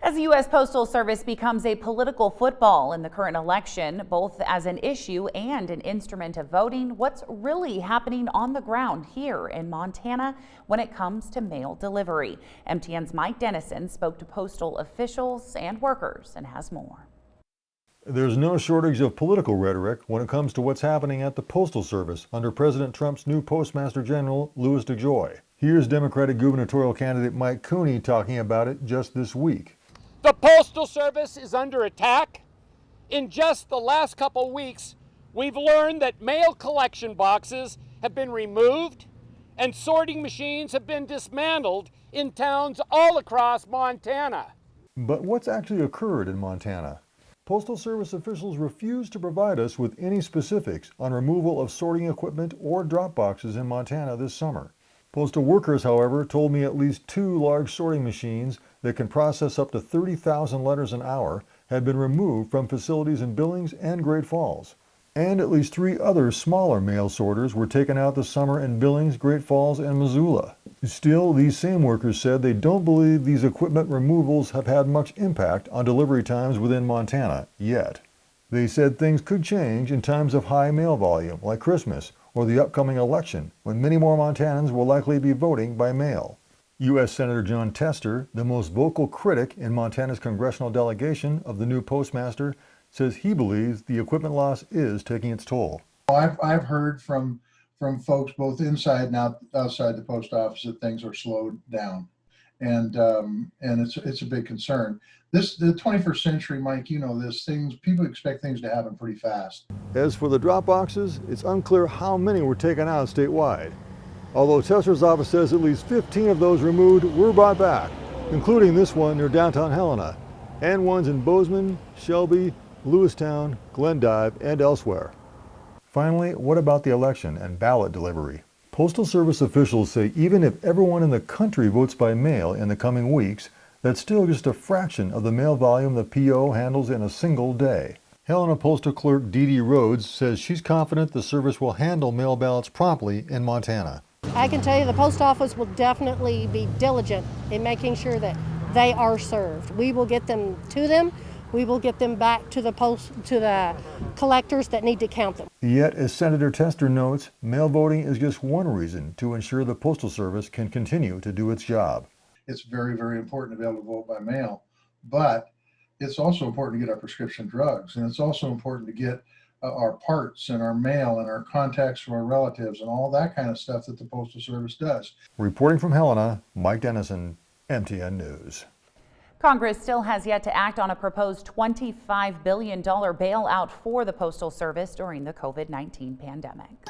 As the U.S. Postal Service becomes a political football in the current election, both as an issue and an instrument of voting, what's really happening on the ground here in Montana when it comes to mail delivery? MTN's Mike Dennison spoke to postal officials and workers and has more. There's no shortage of political rhetoric when it comes to what's happening at the Postal Service under President Trump's new Postmaster General, Louis DeJoy. Here's Democratic gubernatorial candidate Mike Cooney talking about it just this week. The Postal Service is under attack. In just the last couple weeks, we've learned that mail collection boxes have been removed and sorting machines have been dismantled in towns all across Montana. But what's actually occurred in Montana? Postal Service officials refuse to provide us with any specifics on removal of sorting equipment or drop boxes in Montana this summer. Postal workers, however, told me at least 2 large sorting machines that can process up to 30,000 letters an hour had been removed from facilities in Billings and Great Falls. And at least 3 other smaller mail sorters were taken out this summer in Billings, Great Falls, and Missoula. Still, these same workers said they don't believe these equipment removals have had much impact on delivery times within Montana yet. They said things could change in times of high mail volume, like Christmas or the upcoming election, when many more Montanans will likely be voting by mail. U.S. Senator John Tester, the most vocal critic in Montana's congressional delegation of the new postmaster, says he believes the equipment loss is taking its toll. I've heard from folks both inside and outside the post office that things are slowed down, and it's a big concern. The 21st century, Mike, you know this, people expect things to happen pretty fast. As for the drop boxes, it's unclear how many were taken out statewide. Although Tester's office says at least 15 of those removed were brought back, including this one near downtown Helena, and ones in Bozeman, Shelby, Lewistown, Glendive, and elsewhere. Finally, what about the election and ballot delivery? Postal Service officials say even if everyone in the country votes by mail in the coming weeks, that's still just a fraction of the mail volume the PO handles in a single day. Helena Postal Clerk Dee Dee Rhodes says she's confident the service will handle mail ballots promptly in Montana. I can tell you the post office will definitely be diligent in making sure that they are served. We will get them to them. We will get them back to the collectors that need to count them. Yet, as Senator Tester notes, mail voting is just one reason to ensure the Postal Service can continue to do its job. It's very, very important to be able to vote by mail, but it's also important to get our prescription drugs, and it's also important to get our parts and our mail and our contacts from our relatives and all that kind of stuff that the Postal Service does. Reporting from Helena, Mike Dennison, MTN News. Congress still has yet to act on a proposed $25 billion bailout for the Postal Service during the COVID-19 pandemic.